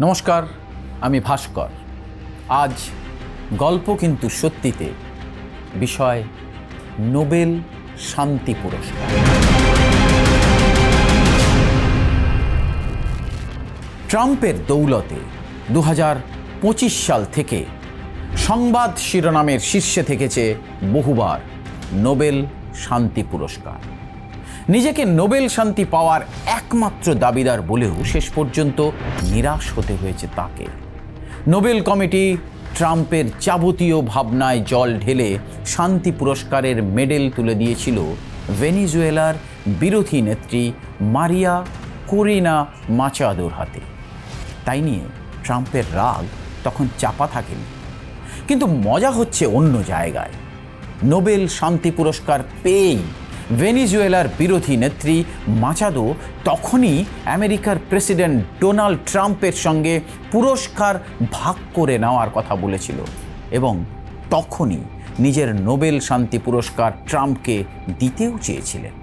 নমস্কার, আমি ভাস্কর। আজ গল্প কিন্তু সত্যিতে, বিষয় নোবেল শান্তি পুরস্কার। ট্রাম্পের দৌলতে 2025 সাল থেকে সংবাদ শিরোনামের শীর্ষে থেকেছে বহুবার নোবেল শান্তি পুরস্কার। নিজেকে নোবেল শান্তি পাওয়ার একমাত্র দাবিদার বলেও শেষ পর্যন্ত নিরাশ হতে হয়েছে তাকে। নোবেল কমিটি ট্রাম্পের যাবতীয় ভাবনায় জল ঢেলে শান্তি পুরস্কারের মেডেল তুলে দিয়েছিল ভেনিজুয়েলার বিরোধী নেত্রী মারিয়া কোরিনা মাচাদোর হাতে। তাই নিয়ে ট্রাম্পের রাগ তখন চাপা থাকেনি। কিন্তু মজা হচ্ছে অন্য জায়গায়। নোবেল শান্তি পুরস্কার পেয়েই ভেনিজুয়েলার বিরোধী নেত্রী মাচাদো তখনই আমেরিকার প্রেসিডেন্ট ডোনাল্ড ট্রাম্পের সঙ্গে পুরস্কার ভাগ করে নেওয়ার কথা বলেছিল এবং তখনই নিজের নোবেল শান্তি পুরস্কার ট্রাম্পকে দিতেও চেয়েছিলেন।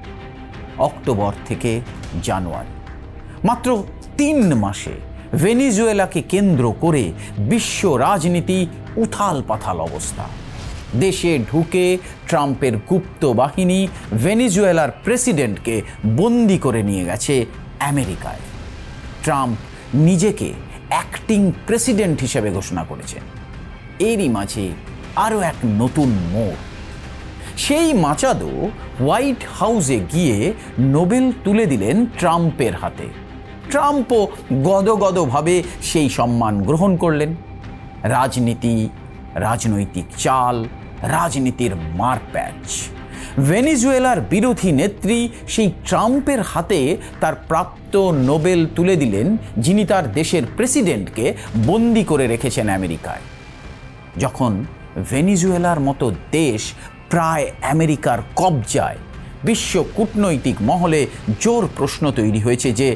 অক্টোবর থেকে জানুয়ারি, মাত্র 3 মাসে ভেনিজুয়েলাকে কেন্দ্র করে বিশ্ব রাজনীতি উথাল পাথাল অবস্থা। দেশে ঢুকে ট্রাম্পের গুপ্ত বাহিনী ভেনিজুয়েলার প্রেসিডেন্টকে বন্দি করে নিয়ে গেছে আমেরিকায়। ট্রাম্প নিজেকে অ্যাক্টিং প্রেসিডেন্ট হিসেবে ঘোষণা করেছেন। এরই মাঝে আরও এক নতুন মোড়। সেই মাচাদো হোয়াইট হাউসে গিয়ে নোবেল তুলে দিলেন ট্রাম্পের হাতে। ট্রাম্পও গদগদভাবে সেই সম্মান গ্রহণ করলেন। রাজনৈতিক চাল, রাজনীতির মারপ্যাচ। ভেনিজুয়েলার বিরোধী নেত্রী সেই ট্রাম্পের হাতে তার প্রাপ্ত নোবেল তুলে দিলেন, যিনি তার দেশের প্রেসিডেন্টকে বন্দি করে রেখেছেন আমেরিকায়। যখন ভেনিজুয়েলার মতো দেশ প্রায় আমেরিকার কবজায়, বিশ্ব কূটনৈতিক মহলে জোর প্রশ্ন তৈরি হয়েছে যে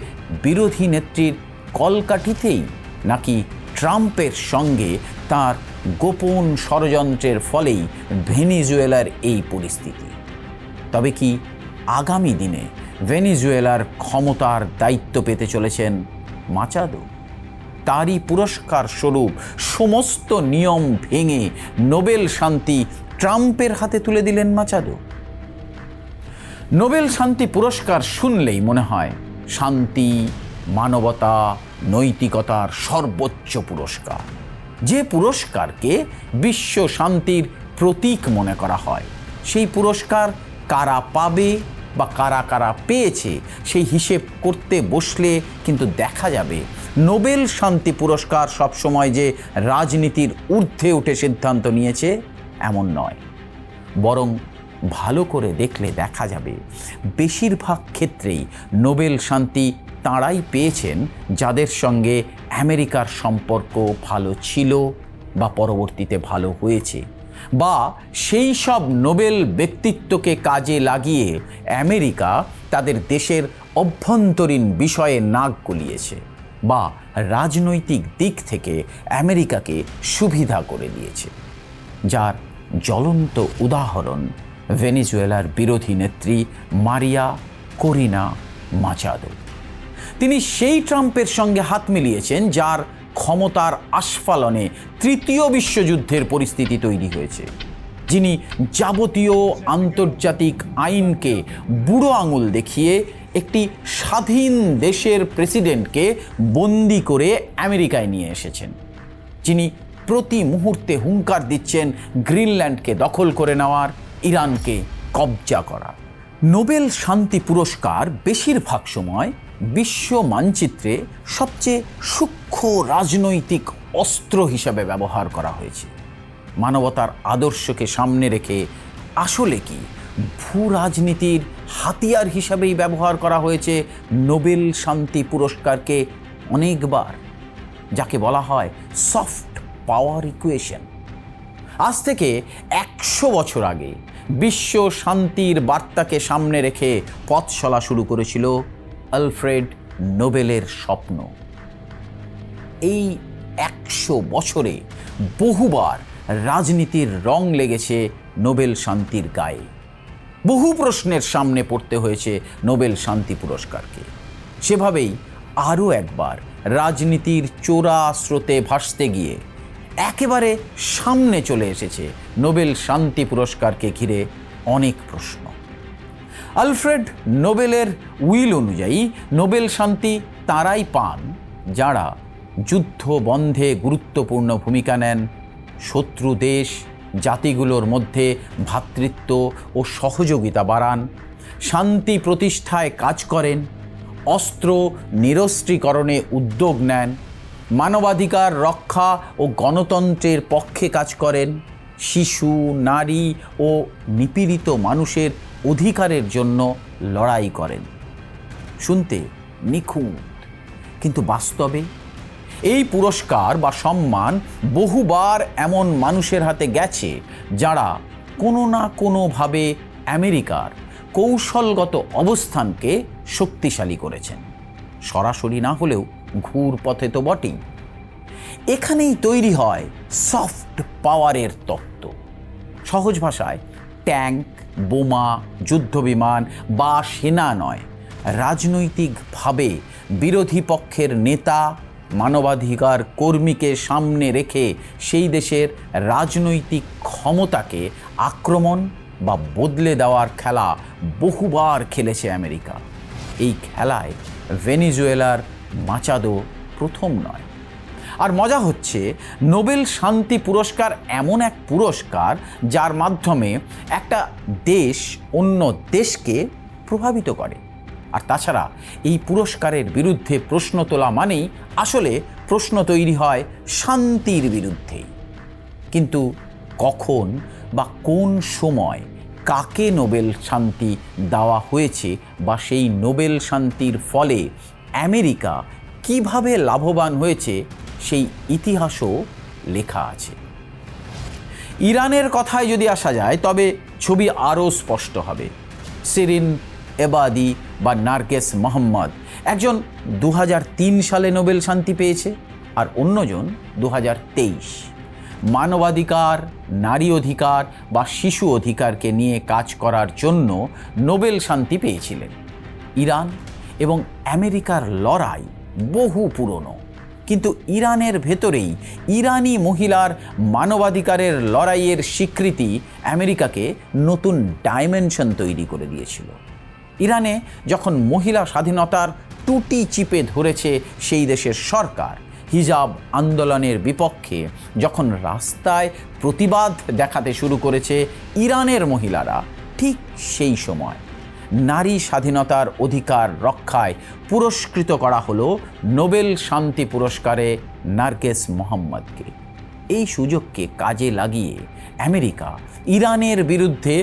বিরোধী নেত্রীর কলকাঠিতেই নাকি ট্রাম্পের সঙ্গে তার গোপন ষড়যন্ত্রের ফলেই ভেনিজুয়েলার এই পরিস্থিতি। তবে কি আগামী দিনে ভেনিজুয়েলার ক্ষমতার দায়িত্ব পেতে চলেছেন মাচাদো? তারই পুরস্কার স্বরূপ সমস্ত নিয়ম ভেঙে নোবেল শান্তি ট্রাম্পের হাতে তুলে দিলেন মাচাদো। নোবেল শান্তি পুরস্কার শুনলেই মনে হয় শান্তি, মানবতা, নৈতিকতার সর্বোচ্চ পুরস্কার। যে পুরস্কারকে বিশ্ব শান্তির প্রতীক মনে করা হয়, সেই পুরস্কার কারা পাবে বা কারা কারা পেয়েছে সেই হিসেব করতে বসলে কিন্তু দেখা যাবে নোবেল শান্তি পুরস্কার সবসময় যে রাজনীতির ঊর্ধ্বে উঠে সিদ্ধান্ত নিয়েছে এমন নয়। বরং ভালো করে দেখলে দেখা যাবে বেশিরভাগ ক্ষেত্রেই নোবেল শান্তি তাঁরাই পেয়েছেন যাদের সঙ্গে আমেরিকার সম্পর্ক ভালো ছিল বা পরবর্তীতে ভালো হয়েছে, বা সেই সব নোবেল ব্যক্তিত্বকে কাজে লাগিয়ে আমেরিকা তাদের দেশের অভ্যন্তরীণ বিষয়ে নাক গলিয়েছে বা রাজনৈতিক দিক থেকে আমেরিকাকে সুবিধা করে দিয়েছে। যার জ্বলন্ত উদাহরণ ভেনিজুয়েলার বিরোধী নেত্রী মারিয়া কোরিনা মাচাদো। তিনি সেই ট্রাম্পের সঙ্গে হাত মিলিয়েছেন যার ক্ষমতার আস্ফালনে তৃতীয় বিশ্বযুদ্ধের পরিস্থিতি তৈরি হয়েছে, যিনি যাবতীয় আন্তর্জাতিক আইনকে বুড়ো আঙুল দেখিয়ে একটি স্বাধীন দেশের প্রেসিডেন্টকে বন্দি করে আমেরিকায় নিয়ে এসেছেন, যিনি প্রতি মুহূর্তে হুঙ্কার দিচ্ছেন গ্রিনল্যান্ডকে দখল করে নেওয়ার, ইরানকে কবজা করার। নোবেল শান্তি পুরস্কার বেশিরভাগ সময় বিশ্ব মানচিত্রে সবচেয়ে সূক্ষ্ম রাজনৈতিক অস্ত্র হিসাবে ব্যবহার করা হয়েছে। মানবতার আদর্শকে সামনে রেখে আসলে কি ভূ রাজনীতির হাতিয়ার হিসাবেই ব্যবহার করা হয়েছে নোবেল শান্তি পুরস্কারকে অনেকবার, যাকে বলা হয় সফট পাওয়ার ইকুয়েশন। আজ থেকে 100 বছর আগে বিশ্ব শান্তির বার্তাকে সামনে রেখে পথ চলা শুরু করেছিল আলফ্রেড নোবেলের স্বপ্ন। এই 100 বছরে বহুবার রাজনীতির রং লেগেছে নোবেল শান্তির গায়ে। বহু প্রশ্নের সামনে পড়তে হয়েছে নোবেল শান্তি পুরস্কারকে। সেভাবেই আরও একবার রাজনীতির চোরা স্রোতে ভাসতে গিয়ে একেবারে সামনে চলে এসেছে নোবেল শান্তি পুরস্কারকে ঘিরে অনেক প্রশ্ন। আলফ্রেড নোবেলের উইল অনুযায়ী নোবেল শান্তি তারাই পান যারা যুদ্ধ বন্ধে গুরুত্বপূর্ণ ভূমিকা নেন, শত্রু দেশ জাতিগুলোর মধ্যে ভ্রাতৃত্ব ও সহযোগিতা বাড়ান, শান্তি প্রতিষ্ঠায় কাজ করেন, অস্ত্র নিরস্ত্রীকরণে উদ্যোগ নেন, মানবাধিকার রক্ষা ও গণতন্ত্রের পক্ষে কাজ করেন, শিশু, নারী ও নিপীড়িত মানুষের অধিকারের জন্য লড়াই করেন। শুনতে নিখুঁত, কিন্তু বাস্তবে এই পুরস্কার বা সম্মান বহুবার এমন মানুষের হাতে গেছে যারা কোনো না কোনোভাবে আমেরিকার কৌশলগত অবস্থানকে শক্তিশালী করেছেন, সরাসরি না হলেও ঘুর পথে তো বটেই। এখানেই তৈরি হয় সফট পাওয়ারের তত্ত্ব। সহজ ভাষায় ট্যাঙ্ক, বোমা, যুদ্ধবিমান বা সেনা নয়, রাজনৈতিকভাবে বিরোধী পক্ষের নেতা, মানবাধিকার কর্মীকে সামনে রেখে সেই দেশের রাজনৈতিক ক্ষমতাকে আক্রমণ বা বদলে দেওয়ার খেলা বহুবার খেলেছে আমেরিকা। এই খেলায় ভেনেজুয়েলার মাচাদো প্রথম নয়। আর মজা হচ্ছে, নোবেল শান্তি পুরস্কার এমন এক পুরস্কার যার মাধ্যমে একটা দেশ অন্য দেশকে প্রভাবিত করে। আর তাছাড়া এই পুরস্কারের বিরুদ্ধে প্রশ্ন তোলা মানেই আসলে প্রশ্ন তৈরি হয় শান্তির বিরুদ্ধেই। কিন্তু কখন বা কোন সময় কাকে নোবেল শান্তি দেওয়া হয়েছে বা সেই নোবেল শান্তির ফলে আমেরিকা কিভাবে লাভবান হয়েছে সেই ইতিহাসও লেখা আছে। ইরানের কথায় যদি আসা যায় তবে ছবি আরও স্পষ্ট হবে। শিরিন এবাদি বা নার্গেস মোহাম্মদ একজন 2003 সালে নোবেল শান্তি পেয়েছে, আর অন্যজন 2023। মানবাধিকার, নারী অধিকার বা শিশু অধিকারকে নিয়ে কাজ করার জন্য নোবেল শান্তি পেয়েছিলেন। ইরান এবং আমেরিকার লড়াই বহু পুরনো, কিন্তু ইরানের ভেতরেই ইরানি মহিলার মানবাধিকারের লড়াইয়ের স্বীকৃতি আমেরিকাকে নতুন ডাইমেনশন তৈরি করে দিয়েছিল। ইরানে যখন মহিলা স্বাধীনতার টুটি চিপে ধরেছে সেই দেশের সরকার, হিজাব আন্দোলনের বিপক্ষে যখন রাস্তায় প্রতিবাদ দেখাতে শুরু করেছে ইরানের মহিলারা, ঠিক সেই সময় নারী স্বাধীনতার অধিকার রক্ষায় পুরস্কৃত করা হলো নোবেল শান্তি পুরস্কারে নার্গেস মোহাম্মদকে। এই সুযোগকে কাজে লাগিয়ে আমেরিকা ইরানের বিরুদ্ধে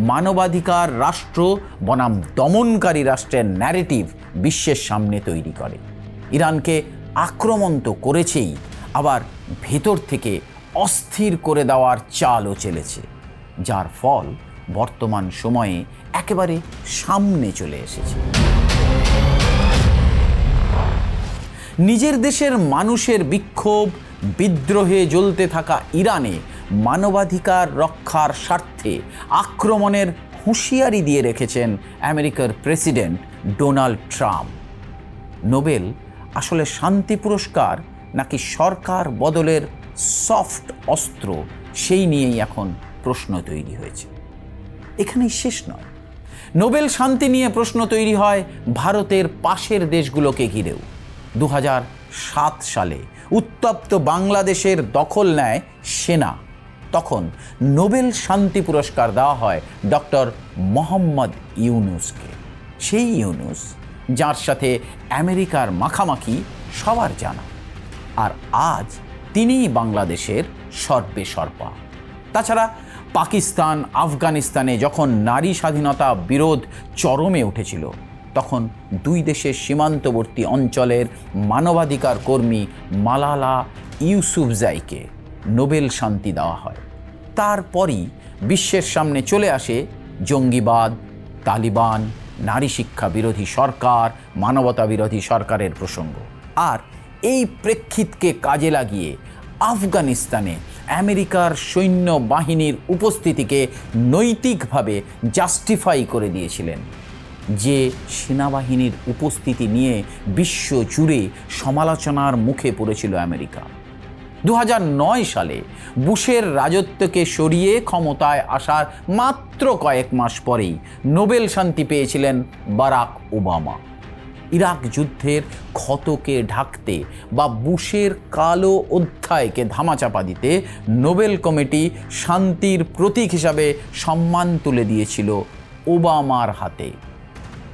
মানবাধিকার রাষ্ট্র বনাম দমনকারী রাষ্ট্রের ন্যারেটিভ বিশ্বের সামনে তৈরি করে। ইরানকে আক্রমণ তো করেছেই, আবার ভেতর থেকে অস্থির করে দেওয়ার চালও চেলেছে, যার ফল বর্তমান সময়ে একেবারে সামনে চলে এসেছে। নিজের দেশের মানুষের বিক্ষোভ বিদ্রোহে জ্বলতে থাকা ইরানে মানবাধিকার রক্ষার স্বার্থে আক্রমণের হুঁশিয়ারি দিয়ে রেখেছেন আমেরিকার প্রেসিডেন্ট ডোনাল্ড ট্রাম্প। নোবেল আসলে শান্তি পুরস্কার নাকি সরকার বদলের সফট অস্ত্র, সেই নিয়েই এখন প্রশ্ন তৈরি হয়েছে। এখানেই শেষ নয়। নোবেল শান্তি নিয়ে প্রশ্ন তৈরি হয় ভারতের পাশের দেশগুলোকে ঘিরেও। 2007 সালে উত্তপ্ত বাংলাদেশের দখল নেয় সেনা। তখন নোবেল শান্তি পুরস্কার দেওয়া হয় ডক্টর মোহাম্মদ ইউনুসকে। সেই ইউনুস যার সাথে আমেরিকার মাখামাখি সবার জানা, আর আজ তিনিই বাংলাদেশের সর্বেসর্বা। তাছাড়া পাকিস্তান, আফগানিস্তানে যখন নারী স্বাধীনতা বিরোধ চরমে উঠেছিল, তখন দুই দেশের সীমান্তবর্তী অঞ্চলের মানবাধিকার কর্মী মালালা ইউসুফজাইকে নোবেল শান্তি দেওয়া হয়। তারপরই বিশ্বের সামনে চলে আসে জঙ্গিবাদ, তালিবান, নারী শিক্ষা বিরোধী সরকার, মানবতা বিরোধী সরকারের প্রসঙ্গ। আর এই প্রেক্ষিতকে কাজে লাগিয়ে আফগানিস্তানে আমেরিকার সৈন্য বাহিনীর উপস্থিতিকে নৈতিকভাবে জাস্টিফাই করে দিয়েছিলেন যে সেনাবাহিনীর উপস্থিতি নিয়ে বিশ্ব জুড়ে সমালোচনার মুখে পড়েছিল আমেরিকা। 2009 সালে বুশের রাজত্বকে সরিয়ে ক্ষমতায় আসার মাত্র কয়েক মাস পরেই নোবেল শান্তি পেয়েছিলেন বারাক ওবামা। ইরাক যুদ্ধের ক্ষতকে ঢাকতে বা বুশের কালো অধ্যায়কে ধামাচাপা দিতে নোবেল কমিটি শান্তির প্রতীক হিসাবে সম্মান তুলে দিয়েছিল ওবামার হাতে।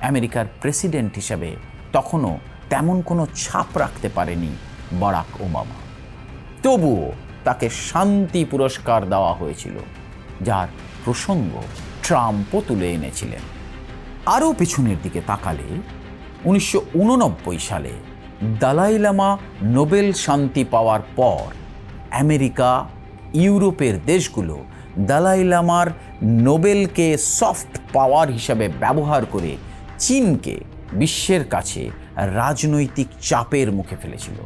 আমেরিকার প্রেসিডেন্ট হিসাবে তখনও তেমন কোনো ছাপ রাখতে পারেনি বারাক ওবামা। তবুও তাকে শান্তি পুরস্কার দেওয়া হয়েছিল, যার প্রসঙ্গ ট্রাম্পও তুলে এনেছিলেন। আরও পিছনের দিকে তাকালে 1989 সালে দালাই লামা নোবেল শান্তি পাওয়ার পর আমেরিকা, ইউরোপের দেশগুলো দালাই লামার নোবেলকে সফট পাওয়ার হিসাবে ব্যবহার করে চীনকে বিশ্বের কাছে রাজনৈতিক চাপের মুখে ফেলেছিল।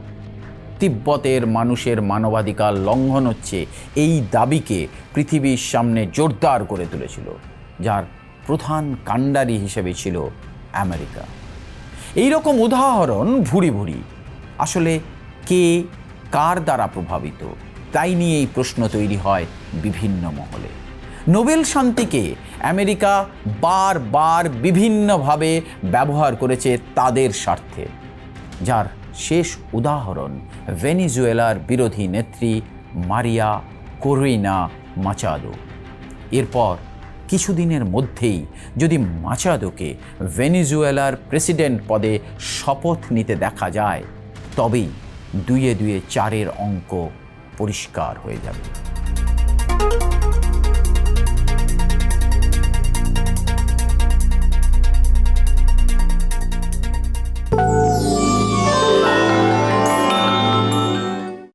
তিব্বতের মানুষের মানবাধিকার লঙ্ঘন হচ্ছে এই দাবিকে পৃথিবীর সামনে জোরদার করে তুলেছিল, যার প্রধান কাণ্ডারি হিসেবে ছিল আমেরিকা। এই রকম উদাহরণ ভুরি ভুরি। আসলে কে কার দ্বারা প্রভাবিত তাই নিয়েই প্রশ্ন তৈরি হয় বিভিন্ন মহলে। নোবেল শান্তিকে আমেরিকা বারবার বিভিন্নভাবে ব্যবহার করেছে তাদের স্বার্থে, যার শেষ উদাহরণ ভেনিজুয়েলার বিরোধী নেত্রী মারিয়া করিনা মাচাদো। এরপর কিছুদিনের মধ্যেই যদি মাচাদোকে ভেনিজুয়েলার প্রেসিডেন্ট পদে শপথ নিতে দেখা যায়, তবেই 2-2 4 অঙ্ক পরিষ্কার হয়ে যাবে।